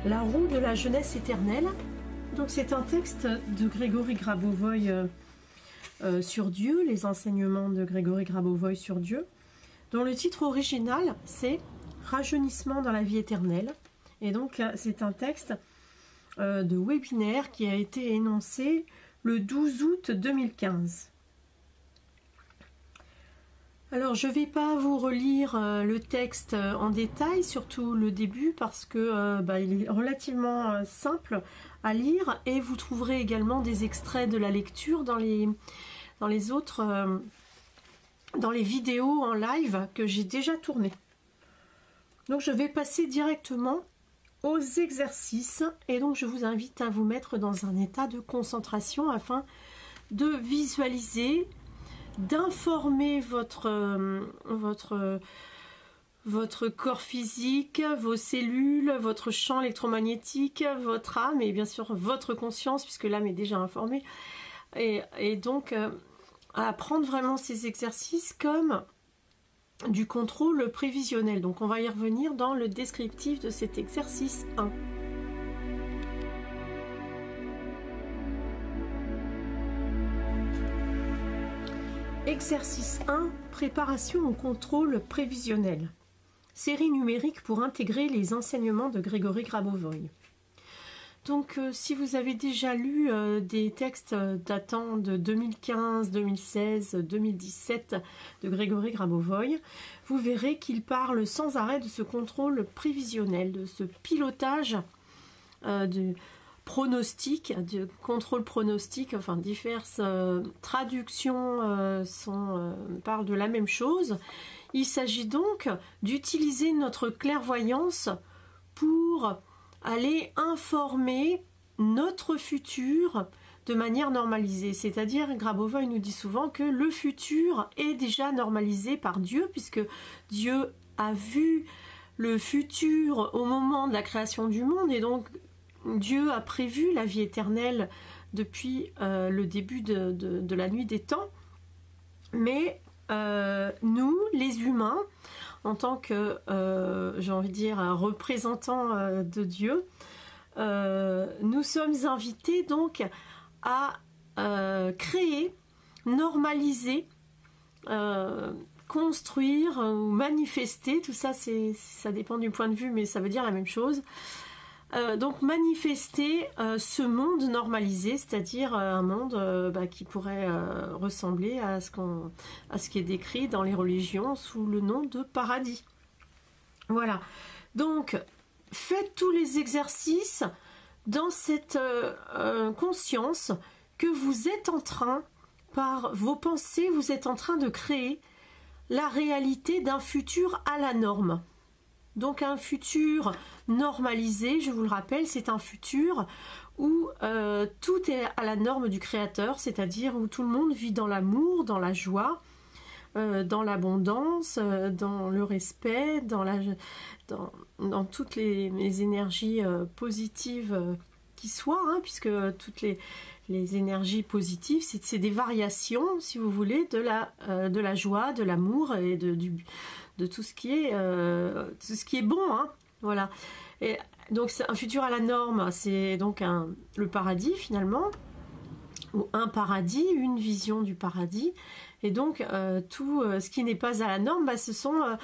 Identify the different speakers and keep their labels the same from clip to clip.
Speaker 1: La roue de la jeunesse éternelle. Donc c'est un texte de Grégory Grabovoy sur Dieu, les enseignements de Grégory Grabovoy sur Dieu, dont le titre original c'est Rajeunissement dans la vie éternelle. Et donc c'est un texte de webinaire qui a été énoncé le 12 août 2015. Alors je ne vais pas vous relire le texte en détail, surtout le début, parce que il est relativement simple à lire, et vous trouverez également des extraits de la lecture dans les vidéos en live que j'ai déjà tournées. Donc je vais passer directement aux exercices, et donc je vous invite à vous mettre dans un état de concentration afin de visualiser, d'informer votre corps physique, vos cellules, votre champ électromagnétique, votre âme et bien sûr votre conscience, puisque l'âme est déjà informée, et donc à prendre vraiment ces exercices comme du contrôle prévisionnel. Donc on va y revenir dans le descriptif de cet exercice 1. Exercice 1, préparation au contrôle prévisionnel. Série numérique pour intégrer les enseignements de Grégory Grabovoy. Donc si vous avez déjà lu des textes datant de 2015, 2016, 2017 de Grégory Grabovoy, vous verrez qu'il parle sans arrêt de ce contrôle prévisionnel, de ce pilotage de pronostic, de contrôle pronostic, enfin diverses traductions parlent de la même chose. Il s'agit donc d'utiliser notre clairvoyance pour aller informer notre futur de manière normalisée. C'est-à-dire, Grabovoy nous dit souvent que le futur est déjà normalisé par Dieu, puisque Dieu a vu le futur au moment de la création du monde, et donc Dieu a prévu la vie éternelle depuis le début de la nuit des temps. Mais nous, les humains, en tant que, j'ai envie de dire, un représentant de Dieu, nous sommes invités donc à créer, normaliser, construire ou manifester. Tout ça, ça dépend du point de vue, mais ça veut dire la même chose. Donc manifester ce monde normalisé, c'est-à-dire un monde qui pourrait ressembler à ce qui est décrit dans les religions sous le nom de paradis. Voilà. Donc faites tous les exercices dans cette conscience que vous êtes en train, par vos pensées, vous êtes en train de créer la réalité d'un futur à la norme. Donc un futur normalisé, je vous le rappelle, c'est un futur où tout est à la norme du Créateur, c'est-à-dire où tout le monde vit dans l'amour, dans la joie, dans l'abondance, dans le respect, dans toutes les énergies positives qui soient, hein, puisque toutes les énergies positives, c'est des variations, si vous voulez, de la joie, de l'amour et de tout ce qui est bon, hein, voilà. Et donc c'est un futur à la norme, c'est donc le paradis finalement, ou un paradis, une vision du paradis. Et donc tout ce qui n'est pas à la norme, ce sont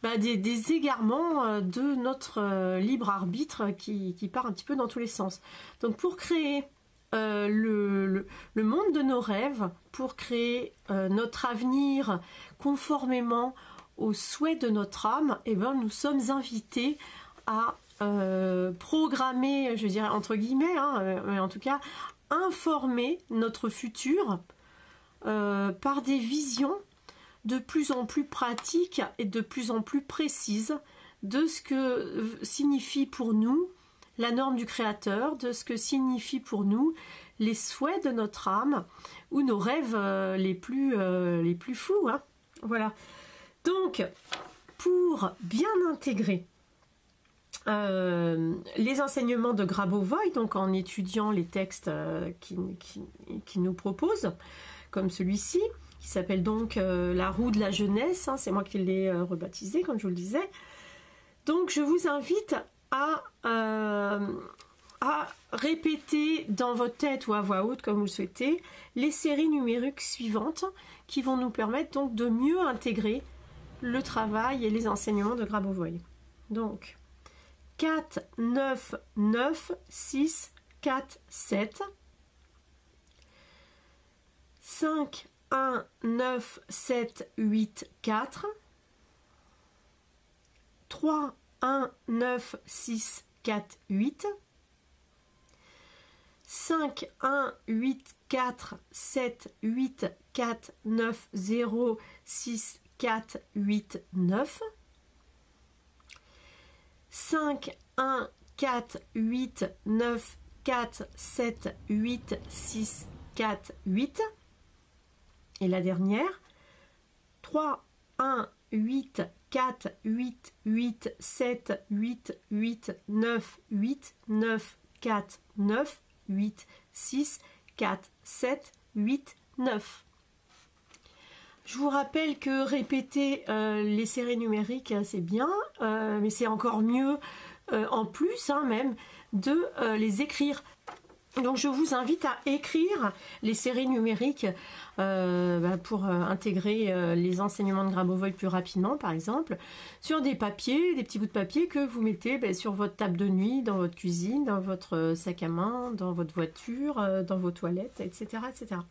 Speaker 1: des égarements de notre libre arbitre qui part un petit peu dans tous les sens. Donc pour créer le monde de nos rêves, pour créer notre avenir conformément aux souhaits de notre âme, nous sommes invités à programmer, je dirais entre guillemets, mais en tout cas informer notre futur par des visions de plus en plus pratiques et de plus en plus précises de ce que signifie pour nous la norme du Créateur, de ce que signifie pour nous les souhaits de notre âme ou nos rêves les plus fous, hein. Voilà. Donc, pour bien intégrer les enseignements de Grabovoy, donc en étudiant les textes qui nous propose, comme celui-ci, qui s'appelle donc La roue de la jeunesse, hein, c'est moi qui l'ai rebaptisé, comme je vous le disais. Donc, je vous invite à répéter dans votre tête ou à voix haute, comme vous le souhaitez, les séries numériques suivantes qui vont nous permettre donc de mieux intégrer le travail et les enseignements de Grabovoi. Donc, 4, 9, 9, 6, 4, 7. 5, 1, 9, 7, 8, 4. 3, 1, 9, 6, 4, 8. 5, 1, 8, 4, 7, 8, 4, 9, 0, 6, 4, 8, 9. 5, 1, 4, 8, 9, 4, 7, 8, 6, 4, 8. Et la dernière, 3, 1, 8, 4, 8, 8, 7, 8, 8, 9, 8, 9, 4, 9, 8, 6, 4, 7, 8, 9. Je vous rappelle que répéter les séries numériques, c'est bien, mais c'est encore mieux en plus même de les écrire. Donc je vous invite à écrire les séries numériques pour intégrer les enseignements de Grabovoi plus rapidement, par exemple, sur des papiers, des petits bouts de papier que vous mettez sur votre table de nuit, dans votre cuisine, dans votre sac à main, dans votre voiture, dans vos toilettes, etc., etc.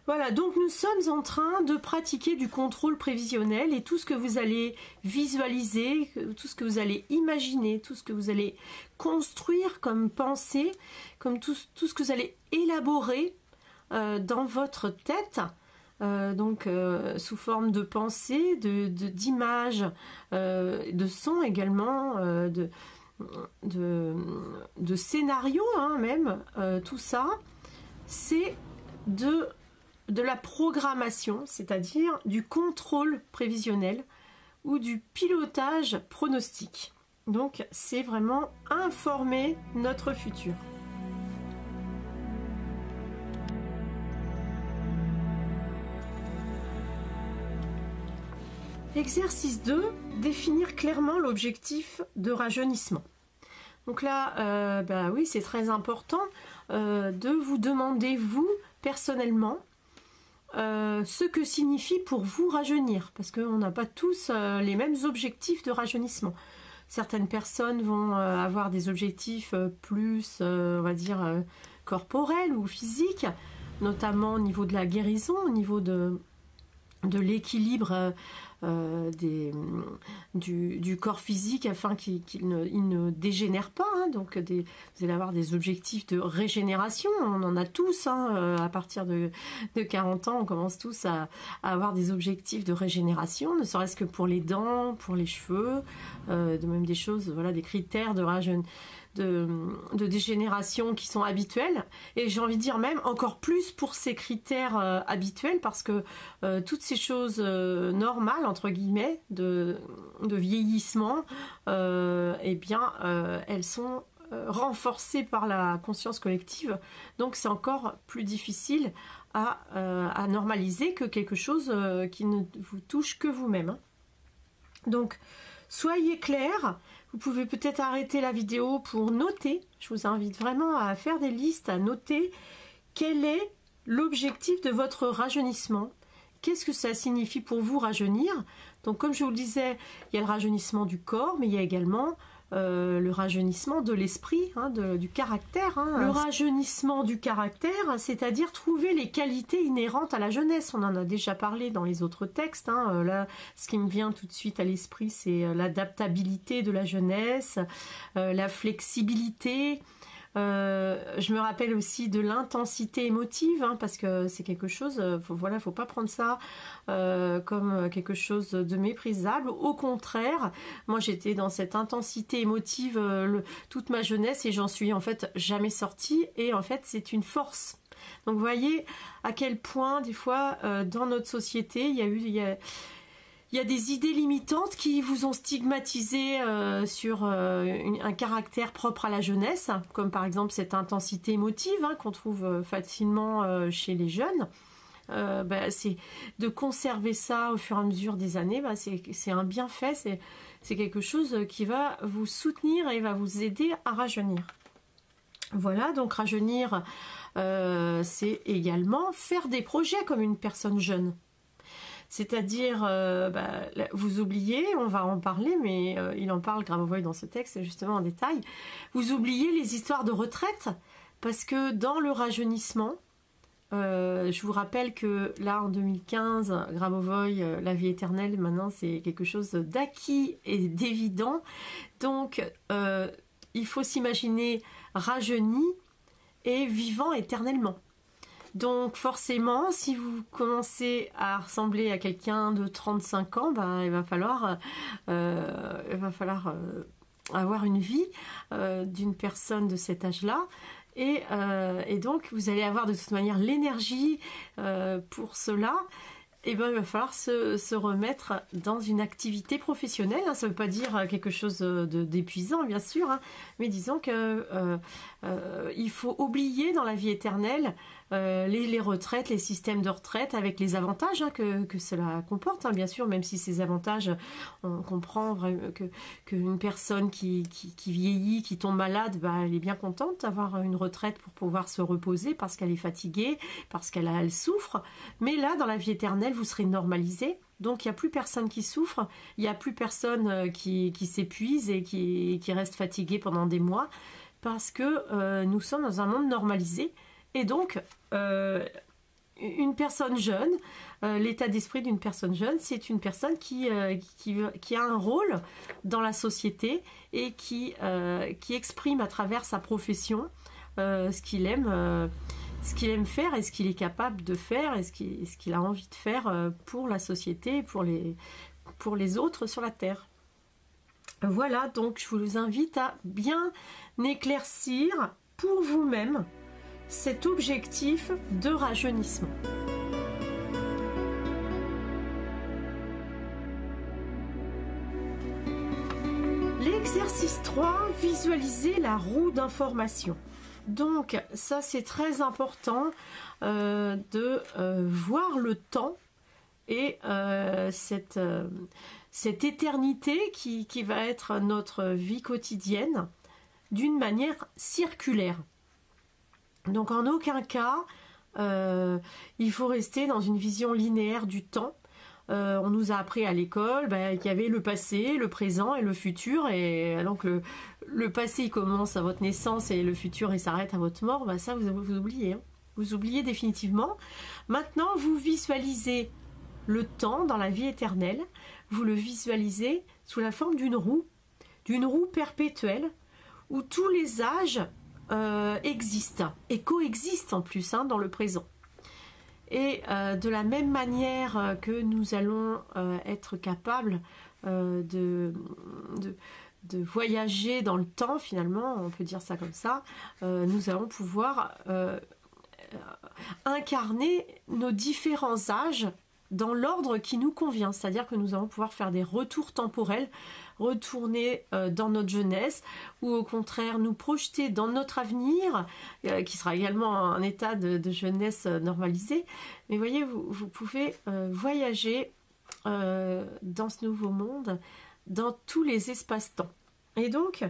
Speaker 1: Voilà, donc nous sommes en train de pratiquer du contrôle prévisionnel et tout ce que vous allez visualiser, tout ce que vous allez imaginer, tout ce que vous allez construire comme pensée, comme tout ce que vous allez élaborer dans votre tête, sous forme de pensée, d'images, de sons également, de scénarios même, tout ça, c'est de la programmation, c'est-à-dire du contrôle prévisionnel ou du pilotage pronostique. Donc, c'est vraiment informer notre futur. Exercice 2, définir clairement l'objectif de rajeunissement. Donc là, oui, c'est très important de vous demander, vous, personnellement, ce que signifie pour vous rajeunir, parce qu'on n'a pas tous les mêmes objectifs de rajeunissement. Certaines personnes vont avoir des objectifs plus, on va dire, corporels ou physiques, notamment au niveau de la guérison, au niveau de l'équilibre du corps physique afin qu'il ne dégénère pas. Donc vous allez avoir des objectifs de régénération. On en a tous. À partir de 40 ans, on commence tous à avoir des objectifs de régénération, ne serait-ce que pour les dents, pour les cheveux, de même des choses, voilà, des critères de dégénération qui sont habituels, et j'ai envie de dire même encore plus pour ces critères habituels, parce que toutes ces choses normales entre guillemets de vieillissement, elles sont renforcées par la conscience collective, donc c'est encore plus difficile à normaliser que quelque chose qui ne vous touche que vous-même. Donc soyez clair. Vous pouvez peut-être arrêter la vidéo pour noter. Je vous invite vraiment à faire des listes, à noter quel est l'objectif de votre rajeunissement. Qu'est-ce que ça signifie pour vous rajeunir? Donc comme je vous le disais, il y a le rajeunissement du corps, mais il y a également le rajeunissement de l'esprit, du caractère. Le rajeunissement du caractère, c'est-à-dire trouver les qualités inhérentes à la jeunesse. On en a déjà parlé dans les autres textes. Là, ce qui me vient tout de suite à l'esprit, c'est l'adaptabilité de la jeunesse, la flexibilité. Je me rappelle aussi de l'intensité émotive, parce que c'est quelque chose, faut pas prendre ça comme quelque chose de méprisable. Au contraire, moi j'étais dans cette intensité émotive toute ma jeunesse et j'en suis en fait jamais sortie, et en fait c'est une force. Donc vous voyez à quel point des fois dans notre société il y a des idées limitantes qui vous ont stigmatisé sur un caractère propre à la jeunesse, comme par exemple cette intensité émotive qu'on trouve facilement chez les jeunes. C'est de conserver ça au fur et à mesure des années, c'est un bienfait, c'est quelque chose qui va vous soutenir et va vous aider à rajeunir. Voilà, donc rajeunir, c'est également faire des projets comme une personne jeune. C'est-à-dire, vous oubliez, on va en parler, mais il en parle Grabovoi dans ce texte, justement en détail, vous oubliez les histoires de retraite, parce que dans le rajeunissement, je vous rappelle que là, en 2015, Grabovoi, la vie éternelle, maintenant, c'est quelque chose d'acquis et d'évident. Donc, il faut s'imaginer rajeuni et vivant éternellement. Donc forcément, si vous commencez à ressembler à quelqu'un de 35 ans, il va falloir avoir une vie d'une personne de cet âge-là. Et donc, vous allez avoir de toute manière l'énergie pour cela. Et il va falloir se remettre dans une activité professionnelle. Ça ne veut pas dire quelque chose d'épuisant, bien sûr, mais disons que il faut oublier dans la vie éternelle les retraites, les systèmes de retraite avec les avantages que cela comporte, bien sûr, même si ces avantages, on comprend qu'une personne qui vieillit, qui tombe malade, elle est bien contente d'avoir une retraite pour pouvoir se reposer parce qu'elle est fatiguée, parce qu'elle souffre. Mais là, dans la vie éternelle, vous serez normalisé. Donc, il n'y a plus personne qui souffre, il n'y a plus personne qui s'épuise et qui reste fatigué pendant des mois, parce que nous sommes dans un monde normalisé. Et donc, une personne jeune, l'état d'esprit d'une personne jeune, c'est une personne qui a un rôle dans la société et qui exprime à travers sa profession ce qu'il aime faire et ce qu'il est capable de faire et ce qu'il a envie de faire pour la société et pour les autres sur la Terre. Voilà, donc je vous invite à bien éclaircir pour vous-même cet objectif de rajeunissement. L'exercice 3, visualiser la roue d'information. Donc ça c'est très important de voir le temps et cette éternité qui va être notre vie quotidienne d'une manière circulaire. Donc en aucun cas, il faut rester dans une vision linéaire du temps. On nous a appris à l'école qu'il y avait le passé, le présent et le futur. Et donc le passé il commence à votre naissance et le futur il s'arrête à votre mort. Ça vous oubliez. Vous oubliez définitivement. Maintenant, vous visualisez le temps dans la vie éternelle. Vous le visualisez sous la forme d'une roue perpétuelle où tous les âges existent et coexistent en plus dans le présent. Et de la même manière que nous allons être capables de voyager dans le temps, finalement, on peut dire ça comme ça, nous allons pouvoir incarner nos différents âges dans l'ordre qui nous convient, c'est-à-dire que nous allons pouvoir faire des retours temporels, retourner dans notre jeunesse, ou au contraire nous projeter dans notre avenir, qui sera également un état de jeunesse normalisé. Mais voyez, vous pouvez voyager dans ce nouveau monde, dans tous les espaces-temps. Et donc,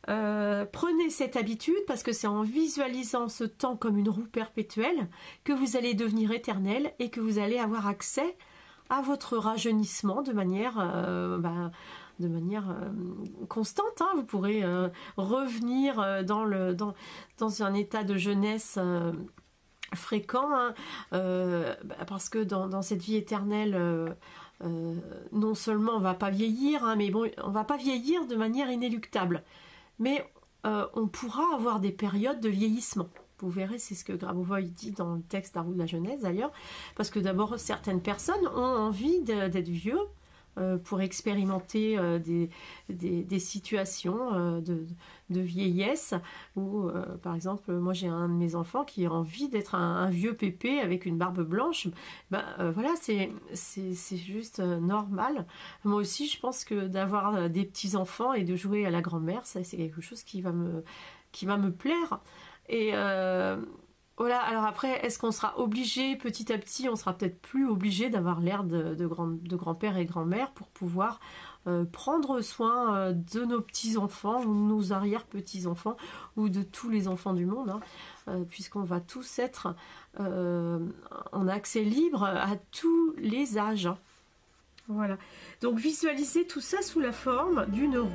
Speaker 1: prenez cette habitude, parce que c'est en visualisant ce temps comme une roue perpétuelle que vous allez devenir éternel et que vous allez avoir accès à votre rajeunissement de manière constante. Vous pourrez revenir dans un état de jeunesse fréquent, parce que dans cette vie éternelle, non seulement on ne va pas vieillir, mais bon, on ne va pas vieillir de manière inéluctable. Mais on pourra avoir des périodes de vieillissement. Vous verrez, c'est ce que Grabovoi dit dans le texte La roue de la jeunesse d'ailleurs, parce que d'abord certaines personnes ont envie d'être vieux pour expérimenter des situations de vieillesse, où par exemple moi j'ai un de mes enfants qui a envie d'être un vieux pépé avec une barbe blanche. Voilà, c'est juste normal. Moi aussi je pense que d'avoir des petits enfants et de jouer à la grand-mère, ça c'est quelque chose qui va me plaire. Et voilà, alors après, est-ce qu'on sera obligé, petit à petit, on sera peut-être plus obligé d'avoir l'air de grand-père et grand-mère pour pouvoir prendre soin de nos petits-enfants ou de nos arrière-petits-enfants ou de tous les enfants du monde, hein, puisqu'on va tous être en accès libre à tous les âges. Voilà. Donc visualisez tout ça sous la forme d'une roue.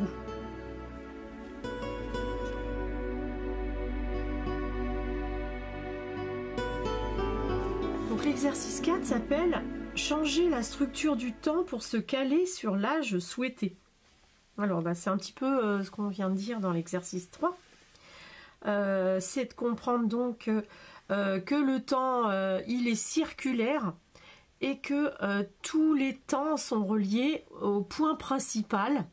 Speaker 1: Donc l'exercice 4 s'appelle « Changer la structure du temps pour se caler sur l'âge souhaité ». Alors c'est un petit peu ce qu'on vient de dire dans l'exercice 3. C'est de comprendre donc que le temps il est circulaire et que tous les temps sont reliés au point principal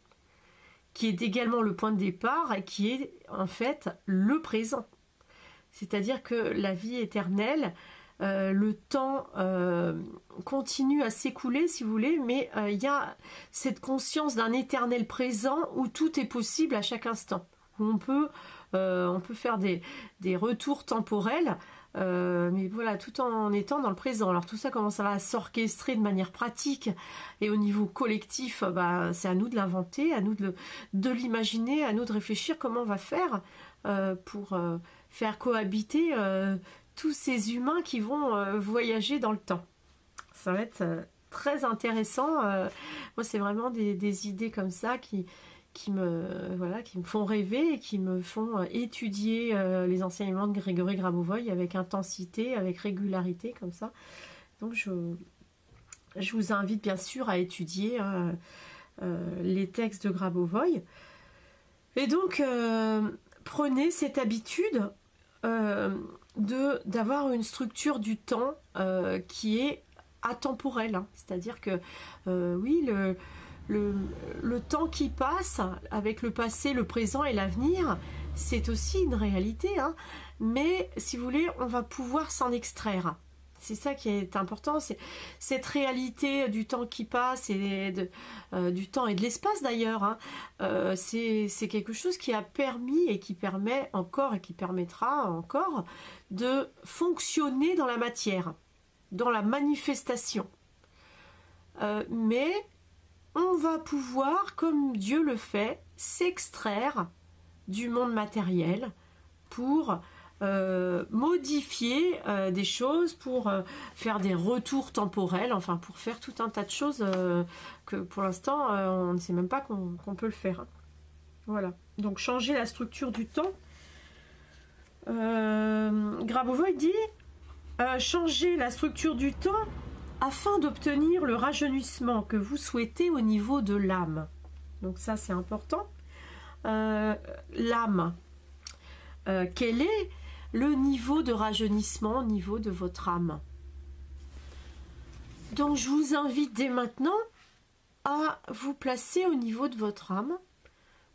Speaker 1: qui est également le point de départ et qui est en fait le présent. C'est-à-dire que la vie éternelle, le temps continue à s'écouler si vous voulez, mais il y a cette conscience d'un éternel présent où tout est possible à chaque instant. On peut faire des retours temporels, mais voilà, tout en étant dans le présent. Alors tout ça, comment ça va s'orchestrer de manière pratique et au niveau collectif, c'est à nous de l'inventer, à nous de l'imaginer, à nous de réfléchir comment on va faire pour faire cohabiter tous ces humains qui vont voyager dans le temps. Ça va être très intéressant. Moi, c'est vraiment des idées comme ça qui me font rêver et qui me font étudier les enseignements de Grégory Grabovoy avec intensité, avec régularité, comme ça. Donc, je vous invite bien sûr à étudier les textes de Grabovoy. Et donc, prenez cette habitude d'avoir une structure du temps qui est atemporelle, hein. C'est-à-dire que oui, le temps qui passe avec le passé, le présent et l'avenir, c'est aussi une réalité, hein. Mais si vous voulez, on va pouvoir s'en extraire. C'est ça qui est important, c'est cette réalité du temps qui passe et du temps et de l'espace d'ailleurs, hein. C'est quelque chose qui a permis et qui permet encore et qui permettra encore de fonctionner dans la matière, dans la manifestation. Mais on va pouvoir, comme Dieu le fait, s'extraire du monde matériel pour modifier des choses, pour faire des retours temporels, enfin pour faire tout un tas de choses que pour l'instant on ne sait même pas qu'on peut le faire. Voilà, donc changer la structure du temps. Grabovoy dit changer la structure du temps afin d'obtenir le rajeunissement que vous souhaitez au niveau de l'âme. Donc ça c'est important. L'âme, quel est le niveau de rajeunissement au niveau de votre âme? Donc je vous invite dès maintenant à vous placer au niveau de votre âme.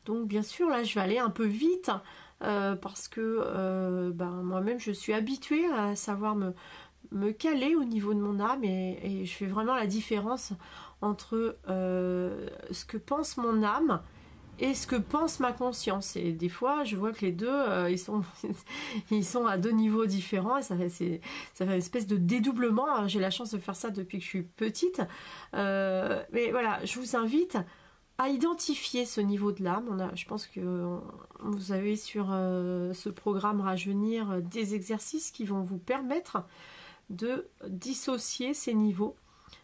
Speaker 1: Donc bien sûr là je vais aller un peu vite parce que moi-même je suis habituée à savoir me caler au niveau de mon âme et je fais vraiment la différence entre ce que pense mon âme et ce que pense ma conscience. Et des fois, je vois que les deux, ils sont à deux niveaux différents et ça fait une espèce de dédoublement. J'ai la chance de faire ça depuis que je suis petite. Mais voilà, je vous invite à identifier ce niveau de l'âme. Je pense que vous avez sur ce programme Rajeunir des exercices qui vont vous permettre de dissocier ces niveaux.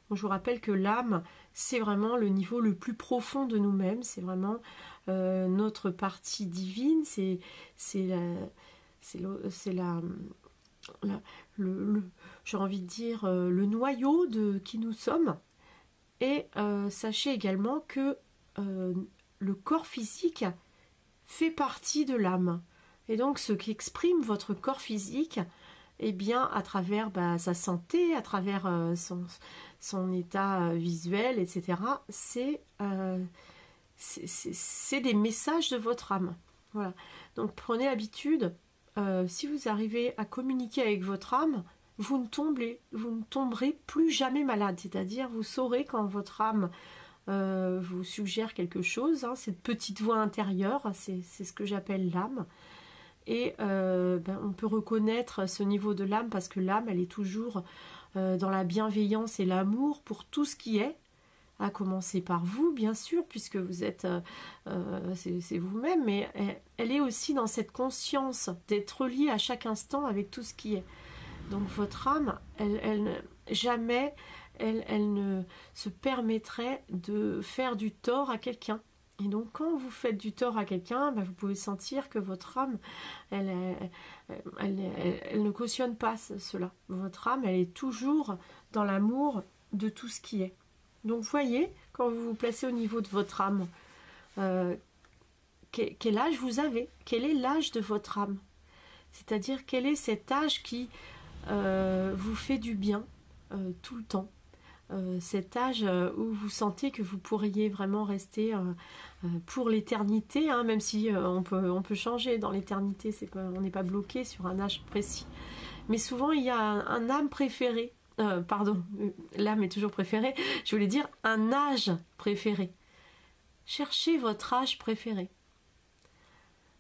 Speaker 1: Donc, je vous rappelle que l'âme, c'est vraiment le niveau le plus profond de nous-mêmes, c'est vraiment notre partie divine, j'ai envie de dire le noyau de qui nous sommes. Et sachez également que le corps physique fait partie de l'âme. Et donc ce qui exprime votre corps physique, eh bien à travers sa santé, à travers son état visuel, etc., c'est des messages de votre âme. Voilà. Donc prenez l'habitude, si vous arrivez à communiquer avec votre âme, vous ne tomberez plus jamais malade. C'est-à-dire, vous saurez quand votre âme vous suggère quelque chose, hein, cette petite voix intérieure, c'est ce que j'appelle l'âme. Et on peut reconnaître ce niveau de l'âme parce que l'âme, elle est toujours dans la bienveillance et l'amour pour tout ce qui est, à commencer par vous, bien sûr, puisque vous êtes, c'est vous-même, mais elle est aussi dans cette conscience d'être reliée à chaque instant avec tout ce qui est. Donc votre âme, jamais elle ne se permettrait de faire du tort à quelqu'un. Et donc quand vous faites du tort à quelqu'un, vous pouvez sentir que votre âme, elle ne cautionne pas cela. Votre âme, elle est toujours dans l'amour de tout ce qui est. Donc voyez, quand vous vous placez au niveau de votre âme, quel âge vous avez? Quel est l'âge de votre âme? C'est-à-dire quel est cet âge qui vous fait du bien tout le temps? Cet âge où vous sentez que vous pourriez vraiment rester pour l'éternité, hein, même si on peut changer dans l'éternité, on n'est pas bloqué sur un âge précis. Mais souvent il y a un âme préférée, pardon, l'âme est toujours préférée, je voulais dire un âge préféré. Cherchez votre âge préféré.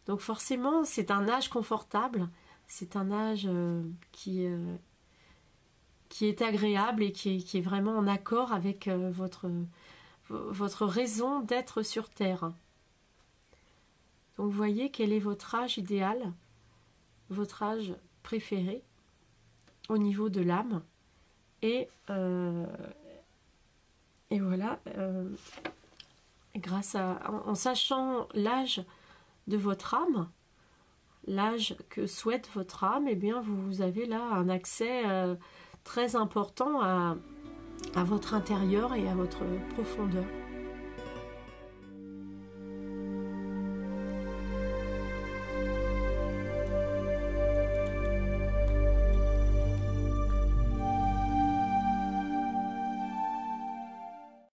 Speaker 1: Donc forcément c'est un âge confortable, c'est un âge qui est agréable et qui est vraiment en accord avec votre raison d'être sur Terre. Donc voyez quel est votre âge idéal, votre âge préféré au niveau de l'âme. Et voilà, en sachant l'âge de votre âme, l'âge que souhaite votre âme, eh bien vous avez là un accès très important à votre intérieur et à votre profondeur.